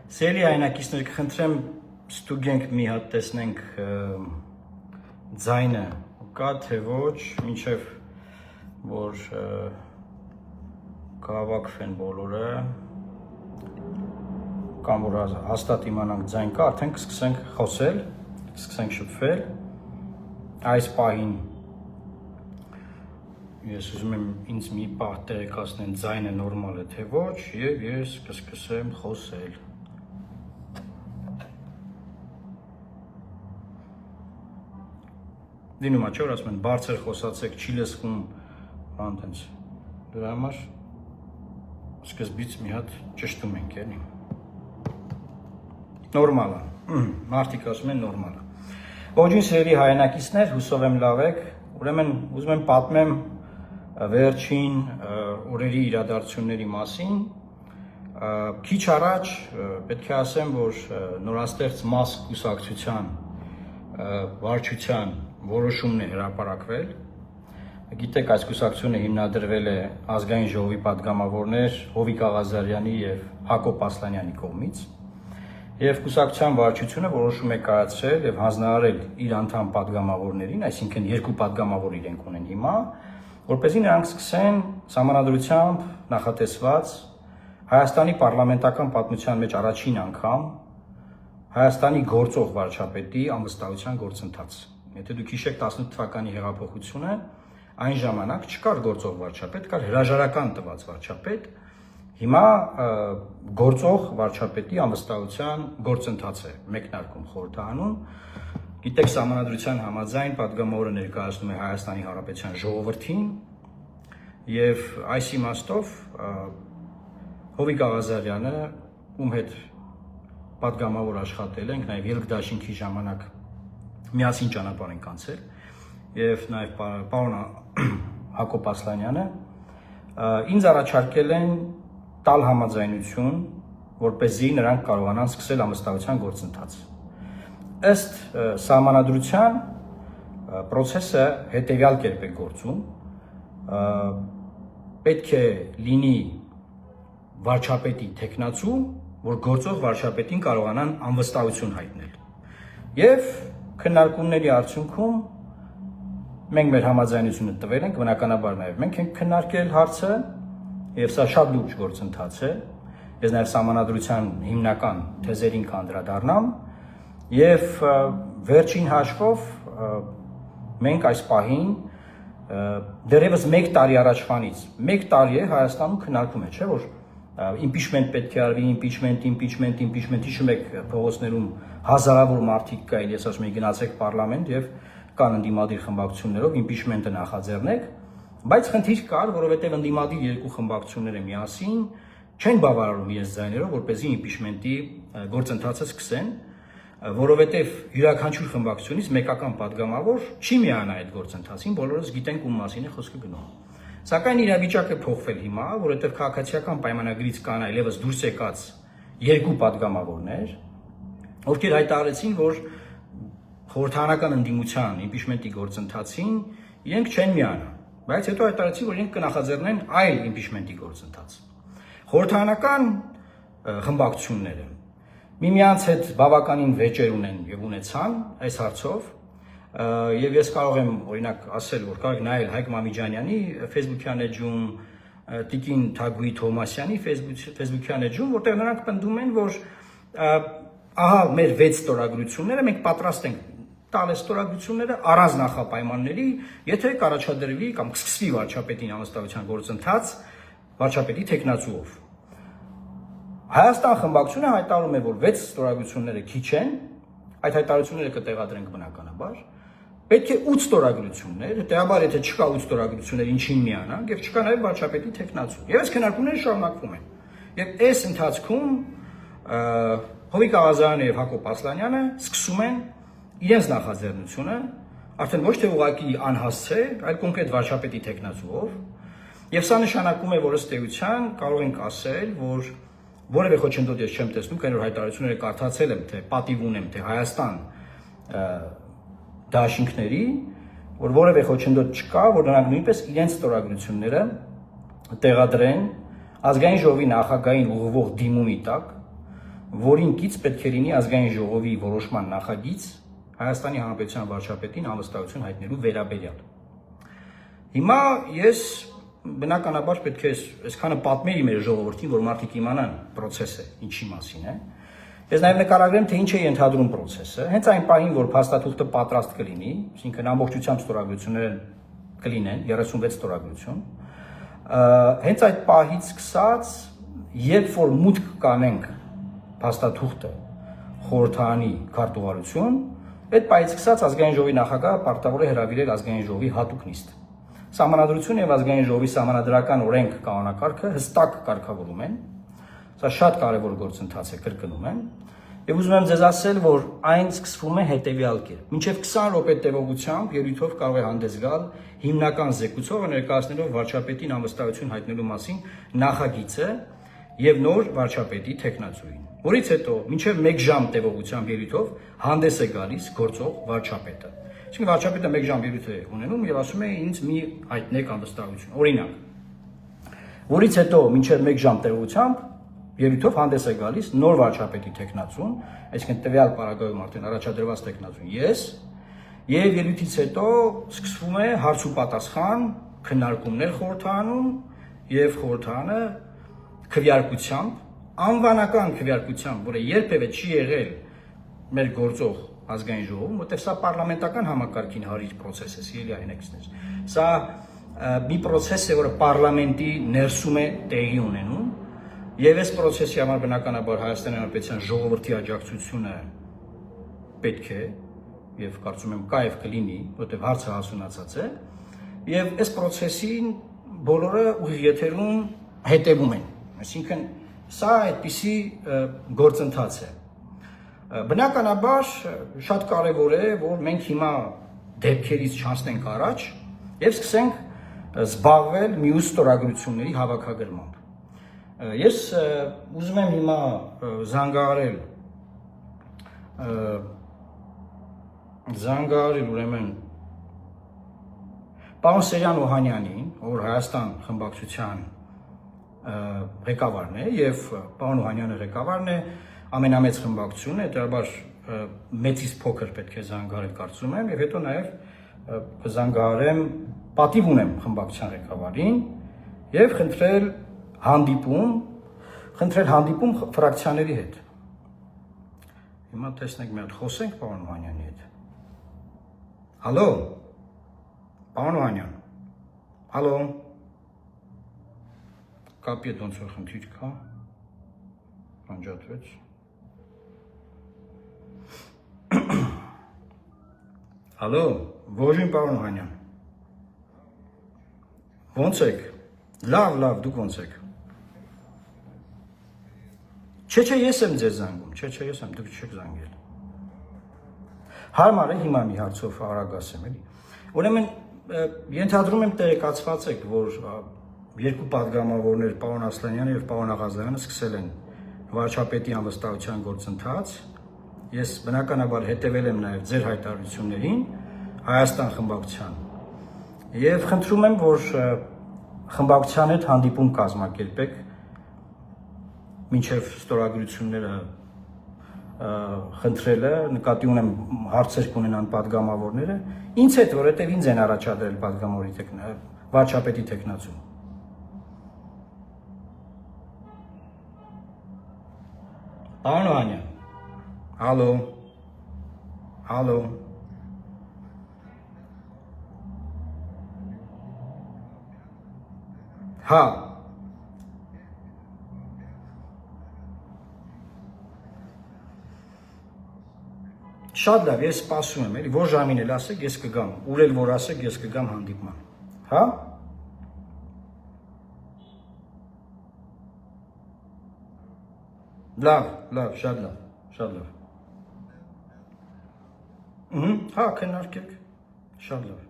Սիրելի հայրենակիցներ, կխնդրեմ ստուգենք մի հատ տեսնենք ձայնը կա թե ոչ, մինչև որ կհավաքվեն բոլորը կամ որ հաստատ իմանանք ձայն կա, արդեն կսկսենք խոսել, կսկսենք շփվել։ Այս պահին ես ուզում եմ ինձ մի պահ տեղեկացնեն ձայնը նորմալ է թե ոչ, եւ ես կսկսեմ խոսել։ Դինում է, չէ՞ որ ասում են բարձր խոսացեք, չի լսվում, բան տենց։ Դրա համար սկզբից մի հատ ճշտում ենք, էլի։ Նորմալ է։ Մարդիկ ասում են նորմալ է։ Ողջույն սիրելի հայրենակիցներ, հուսով եմ լավ եք։ Ուրեմն ուզում եմ պատմեմ վերջին օրերի իրադարձությունների մասին։ Քիչ առաջ պետք է ասեմ, որ նորաստեղծ ՄԱՍ կուսակցության վարչության որոշումն է հրապարակվել։ Գիտեք, այս կուսակցությունը հիմնադրվել է ազգային ժողովի պատգամավորներ Հովիկ Աղազարյանի եւ Հակոբ Ասլանյանի կողմից, եւ կուսակցության վարչությունը որոշում է կայացրել եւ հանձնարարել իր անդամ պատգամավորներին, այսինքն երկու պատգամավոր իրենք ունեն հիմա, որպեսզի նրանք սկսեն համանadrությամբ նախատեսված Հայաստանի պարլամենտական պատմության մեջ առաջին անգամ Հայաստանի գործող վարչապետի անվստահության գործընթաց։ Եթե դուք հիշեք 18 թվականի հեղափոխությունը, այն ժամանակ չկար գործող վարչապետ, կար հրաժարական տված վարչապետ։ Հիմա գործող վարչապետի անվստահության գործընթաց է մեկնարկում խորհրդարանում։ Գիտեք, համանadrության համաձայն պատգամավորը ներկայացնում է Հայաստանի Հանրապետության ժողովրդին եւ այս իմաստով Հովիկ Աղազարյանը, ում հետ պատգամավոր աշխատել ենք, նաեւ ելք դաշինքի ժամանակ միասին ճանապարհ ենք անցել եւ նաեւ պարոն Հակոբ Ասլանյանը ինձ առաջարկել են տալ համաձայնություն, որպեսզի նրանք կարողանան սկսել անվստահության գործընթաց։ Ըստ համանadrության process-ը հետեւյալ կերպ է գործում։ Պետք է լինի վարչապետի տեխնացու, որ գործող վարչապետին կարողանան անվստահություն հայտնել։ Եվ քննարկումների արդյունքում մենք մեր համաձայնությունը տվել ենք, բնականաբար նաև մենք ենք քննարկել հարցը, եւ սա շատ լուրջ գործընթաց է։ Ես նաև համանadrության հիմնական թեզերին կանդրադառնամ, եւ վերջին հաշվով մենք այս պահին դեռևս 1 տարի առաջվանից 1 տարի է Հայաստանում քննարկում է, չէ՞ որ impeachment պետք է արվի, impeachment, հիշում եք փողոցներում հազարավոր մարդիկ կային, ես ասում եմ գնացեք պարլամենտ եւ կան ընդդիմադիր խմբակցություններով impeachment-ը նախաձեռնեք, բայց խնդիր կար, որովհետեւ ընդդիմադիր երկու խմբակցությունները միասին չեն բավարարում իրենց ձայներով, որպեսզի impeachment-ի գործընթացը սկսեն, որովհետեւ յուրաքանչյուր խմբակցությունից մեկական падգամավոր չի միանա այդ գործընթացին, բոլորս գիտենք ում մասին է խոսքը գնում։ Սակայն իրավիճակը փոխվել հիմա, որովհետև քաղաքացիական պայմանագրից կան այլևս դուրս եկած երկու падգամավորներ, ովքեր հայտարարեցին, որ խորհրդարանական ընդդիմության impeachment-ի գործընթացին իրենք չեն միանա, բայց հետո հայտարարեցին, որ իրենք կնախաձեռնեն այլ impeachment-ի գործընթաց։ Խորհրդարանական խմբակցությունները միմյանց հետ բավականին վեճեր ունեն եւ ունեցան այս հարցով։ Եվ ես կարող եմ օրինակ ասել, որ կարող եք նայել Հայկ Մամիջանյանի Facebook-յան էջում, Տիկին Թագուհի Թոմասյանի Facebook-յան էջում, որտեղ նրանք պնդում են, որ ահա մեր 6 ստորագրությունները մենք պատրաստ ենք տալ այս ստորագրությունները առանց նախապայմանների, եթե կառաջադրվի կամ կսկսվի վարչապետին անվստահության գործընթաց վարչապետի տեխնացուով։ Հայաստան խմբակցությունը հայտարարում է, որ 6 ստորագրությունները քիչ են, այդ հայտարարությունները կտեղադրենք բնականաբար։ Պետք է 8 ստորագրություններ, հետեւաբար եթե չկա 8 ստորագրություններ, ինչին միանանք, եւ չկա նաեւ վարչապետի տեխնացու։ Եվ այս քննարկումները շարունակվում են։ Եվ այս ընթացքում Հովիկ Աղազարյանը եւ Հակոբ Ասլանյանը սկսում են իրենց նախաձեռնությունը, արդեն ոչ թե ուղղակի անհասցե, այլ կոնկրետ վարչապետի տեխնացուով։ Եվ սա նշանակում է, որ ըստ էության կարող ենք ասել, որ որևէ խոչընդոտ ես չեմ տեսնում, քանի որ հայտարարությունները կարդացել եմ, թե պատիվ ունեմ, թե Հայաստան դաշինքների, որ որևէ խոչընդոտ չկա, որ նրանք նույնպես իրենց ստորագրությունները տեղադրեն ազգային ժողովի նախագահային ուղղվող դիմումի տակ, որին կից պետք է լինի ազգային ժողովի որոշման նախագիծ Հայաստանի Հանրապետության վարչապետին անվստահություն հայտնելու վերաբերյալ։ Հիմա ես բնականաբար պետք է այսքանը պատմեի մեր ժողովրդին, որ մարդիկ իմանան process-ը ինչի մասին է։ Ես նաև նկարագրեմ, թե ինչ է ենթադրում process-ը։ Հենց այն պահին, որ փաստաթուղթը պատրաստ կլինի, այսինքն ամբողջությամբ ստորագրությունները կլինեն 36 ստորագրություն, հենց այդ պահից սկսած, երբ որ մուտք կանենք փաստաթուղթը խորհրդարանի քարտուղարություն, այդ պահից սկսած ազգային ժողովի նախագահը պարտավոր է հրավիրել ազգային ժողովի հատուկ նիստ։ Սահմանադրությունը եւ ազգային ժողովի սահմանադրական օրենք կանոնակարգը հստակ կարգավորում են։ Սա շատ կարևոր գործընթաց է, կրկնում եմ։ Եվ ուզում եմ ձեզ ասել, որ այն սկսվում է հետեւյալ կերպ։ Մինչև 20 րոպե տևողությամբ ելույթով կարող է հանդես գալ հիմնական զեկուցողը ներկայացնելով վարչապետին անվստահություն հայտնելու մասին նախագիծը եւ նոր վարչապետի թեկնածուին, որից հետո մինչև 1 ժամ տևողությամբ ելույթով հանդես է գալիս գործող վարչապետը։ Այսինքն վարչապետը 1 ժամ ելույթ է ունենում եւ ասում է ինձ մի հայտնեք անվստահություն։ Օրինակ, որից հետո մինչև 1 ժամ տևողությամբ ելույթով հանդես է գալիս նոր վարչապետի թեկնածուն, այսինքն տվյալ պարագայում արդեն առաջադրված թեկնածուն ես, եւ ելույթից հետո սկսվում է հարց ու պատասխան, քննարկումներ խորհրդարանում եւ խորհրդարանը քվեարկությամբ, անվանական քվեարկությամբ, որը երբևէ չի եղել մեր գործող ազգային ժողովում, որտեղ սա պարլամենտական համակարգին հարիր process է, սիրելի հայրենակիցներ։ Սա մի process է, որը պարլամենտի ներսում է տեղի ունենում, եւ այս process-ի համար բնականաբար Հայաստանի Հանրապետության ժողովրդի աջակցությունը պետք է եւ կարծում եմ կայև կլինի, որտեղ հարցը հասունացած է, եւ այս process-ին բոլորը ուղիղ եթերում հետևում են։ Այսինքն սա այդպիսի գործընթաց է։ Բնականաբար շատ կարևոր է, որ մենք հիմա դեպքերից չանցնենք առաջ եւ սկսենք զբաղվել մյուս ստորագրությունների հավաքագրմամբ։ Ես ուզում եմ հիմա զանգահարել ուրեմն պարոն Սերյան Օհանյանին, որ Հայաստան խմբակցության ղեկավարն է եւ պարոն Օհանյանը ղեկավարն է ամենամեծ խմբակցությունն է, դեռաբար մեծից փոքր պետք է զանգահարել կարծում եմ եւ հետո նաեւ կզանգահարեմ պատիվ ունեմ խմբակցության ղեկավարին եւ խնդրել հանդիպում ֆրակցիաների հետ։ Հիմա տեսնենք մի հատ խոսենք պարոն Օհանյանի հետ։ Հալո, պարոն Օհանյան, հալո, կապի հետ ոնց որ խնդիր կա, անջատվեց։ Հալո, ողջույն պարոն Օհանյան, ոնց եք, լավ, դուք ոնց եք։ Չէ, ես եմ ձեզ զանգում, ես եմ, դուք չեք զանգել։ Հարմար է, հիմա մի հարցով արագ ասեմ, էլի։ Ուրեմն ենթադրում եմ տեղեկացված եք, որ երկու падգամավորներ, պարոն Ասլանյանը եւ պարոն Աղազարյանը սկսել են վարչապետի անվստահության գործընթաց։ Ես բնականաբար հետևել եմ նաեւ ձեր հայտարարություններին Հայաստան խմբակցության։ Եվ խնդրում եմ, որ խմբակցության հետ հանդիպում կազմակերպեք մինչև ստորագրությունները խնդրելը, նկատի ունեմ հարցեր կունենան падգամավորները, ինձ հետ, որովհետև ինձ են առաջադրել падգամավորի վարչապետի թեկնածուն։ Պարոն Օհանյան, հալո, հա, շատ լավ, ես սպասում եմ, էլի, որ ժամին էլ ասեք, ես կգամ, ուր էլ որ ասեք, ես կգամ հանդիպման, հա? Լավ, շատ լավ։ Հա, քննարկեք, շատ լավ։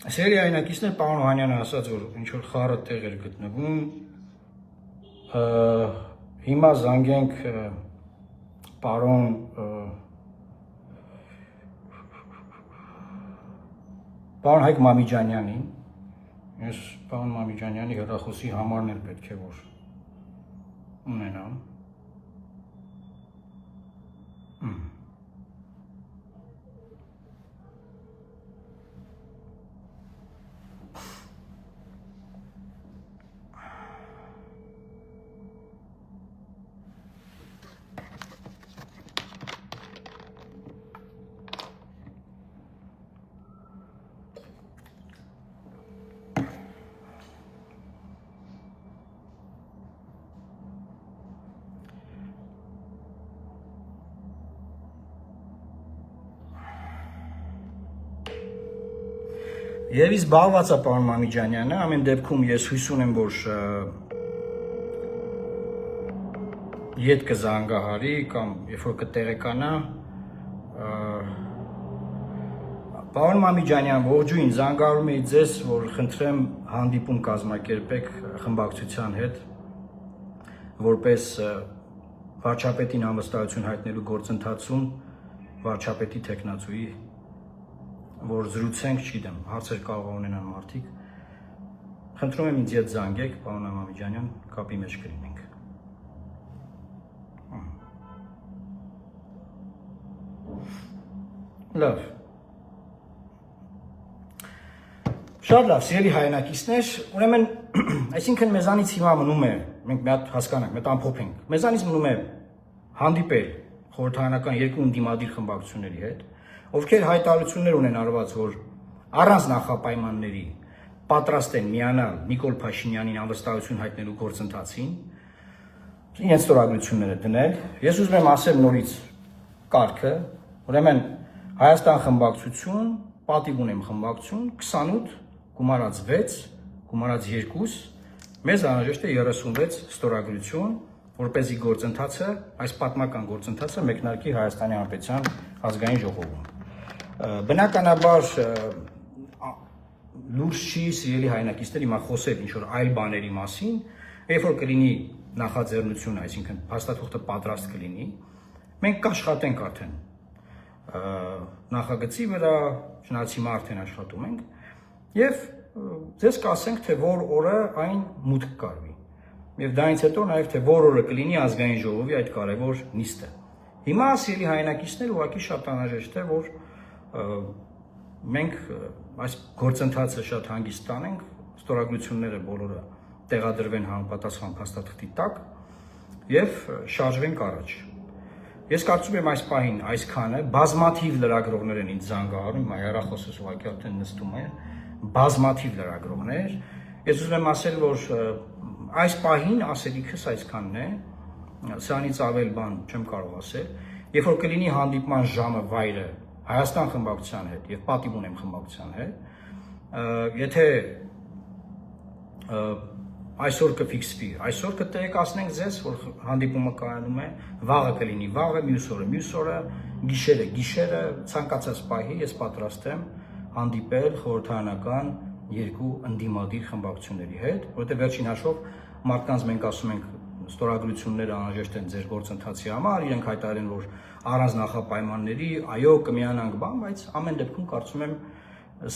Սերի այնակիցներ պարոն Օհանյանը ասաց, որ ինչ-որ խառը տեղ էր գտնվում, հիմա զանգենք պարոն Հայկ Մամիջանյանին, Ես պարոն Մամիջանյանի հեռախոսի համարն էլ պետք է որ ունենամ։ Եվ իսկ զբաղված է պարոն Մամիջանյանը, ամեն դեպքում ես հույս ունեմ, որ ետ կզանգահարի կամ երբ որ կտեղեկանա, պարոն Մամիջանյան, ողջույն, զանգահարում էի ձեզ, որ խնդրեմ հանդիպում կազմակերպեք խմբակցության հետ, որպես վարչապետին անվստահություն հայտնելու գործընթացում վարչապետի թեկնածուի որ զրուցենք, չգիտեմ, հարցեր կարող ունենան մարդիկ։ Խնդրում եմ ինձ հետ զանգեք, պարոն Մամիջանյան, կապի մեջ կլինենք։ Լավ։ Շատ լավ, սիրելի հայրենակիցներ, ուրեմն, այսինքն մեզանից հիմա մնում է, մենք մի հատ հասկանանք, մենք ամփոփենք, մեզանից մնում է հանդիպել խորհրդարանական երկու ընդդիմադիր խմբակցությունների հետ, ովքեր հայտարարություններ ունեն արված, որ առանց նախապայմանների պատրաստ են միանալ Նիկոլ Փաշինյանին անվստահություն հայտնելու գործընթացին, իրենց ստորագրությունները դնել։ Ես ուզում եմ ասել նորից կարգը, ուրեմն Հայաստան խմբակցություն, պատիվ ունեմ խմբակցություն, 28 գումարած 6, գումարած 2, մեզ անհրաժեշտ է 36 ստորագրություն, որպեսզի գործընթացը, այս պատմական գործընթացը մեկնարկի Հայաստանի Հանրապետության ազգային ժողովում։ Բնականաբար լուրջ չի սիրելի հայրենակիցներ հիմա խոսել ինչ-որ այլ բաների մասին, երբ որ կլինի նախաձեռնությունը, այսինքն փաստաթուղթը պատրաստ կլինի, մենք կաշխատենք արդեն նախագծի վրա, չնայած հիմա արդեն աշխատում ենք, եւ ձեզ կասենք, թե որ օրը այն մուտք կարվի։ Եվ դրանից հետո նաև թե որ օրը կլինի ազգային ժողովի այդ կարևոր նիստը։ Հիմա սիրելի հայրենակիցներ ուղղակի շատ անհրաժեշտ է, որ մենք այս գործընթացը շատ հանգիստ տանենք, ստորագրությունները բոլորը տեղադրվեն համապատասխան փաստաթղթի տակ եւ շարժվենք առաջ։ Ես կարծում եմ այս պահին այսքանը, բազմաթիվ լրագրողներ են ինձ զանգահարում, հիմա հեռախոսս ուղղակի արդեն նստում է, բազմաթիվ լրագրողներ։ Ես ուզում եմ ասել, որ այս պահին ասելիքս այսքանն է, սրանից ավել բան չեմ կարող ասել, երբ որ կլինի հանդիպման ժամը, վայրը Հայաստան խմբակցության հետ եւ պատիվ ունեմ խմբակցության հետ, եթե այսօր կֆիքսվի, այսօր կտեղեկացնենք ձեզ, որ հանդիպումը կայանում է, վաղը կլինի վաղը, մյուս օրը, գիշերը, ցանկացած պահի ես պատրաստ եմ հանդիպել խորհրդարանական երկու ընդդիմադիր խմբակցությունների հետ, որովհետեւ վերջին հաշվով մարդկանց մենք ասում ենք ստորագրությունները անհրաժեշտ են ձեր գործընթացի համար, իրենք հայտարարեն, որ առանց նախապայմանների, այո, կմիանանք բան, բայց ամեն դեպքում կարծում եմ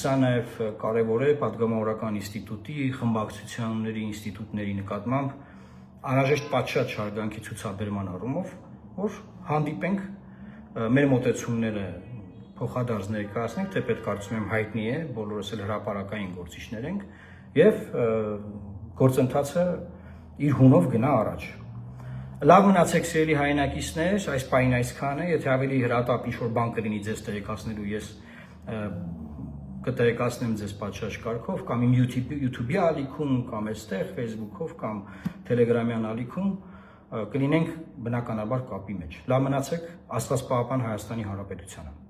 սա նաև կարևոր է Պատգամավորական ինստիտուտի, խմբակցությունների ինստիտուտների նկատմամբ անհրաժեշտ պատշաճ հարգանքի ցուցաբերման առումով, որ հանդիպենք մեր մոտեցումները փոխադարձ ներկայացնենք, թեպետ կարծում եմ հայտնի է, բոլորս էլ հրապարակային գործիչներ ենք եւ գործընթացը իր հունով գնա առաջ։ Լավ մնացեք սիրելի հայրենակիցներ, այս պահին այսքանը, եթե ավելի հրատապ ինչ-որ բան կլինի ձեզ տեղեկացնելու, ես կտեղեկացնեմ ձեզ պատշաճ կարգով, կամ իմ YouTube-ի ալիքում, կամ այստեղ Facebook-ով, կամ Telegram-յան ալիքում կլինենք բնականաբար կապի մեջ։ Լավ մնացեք, Աստված պահապան Հայաստանի Հանրապետությանը։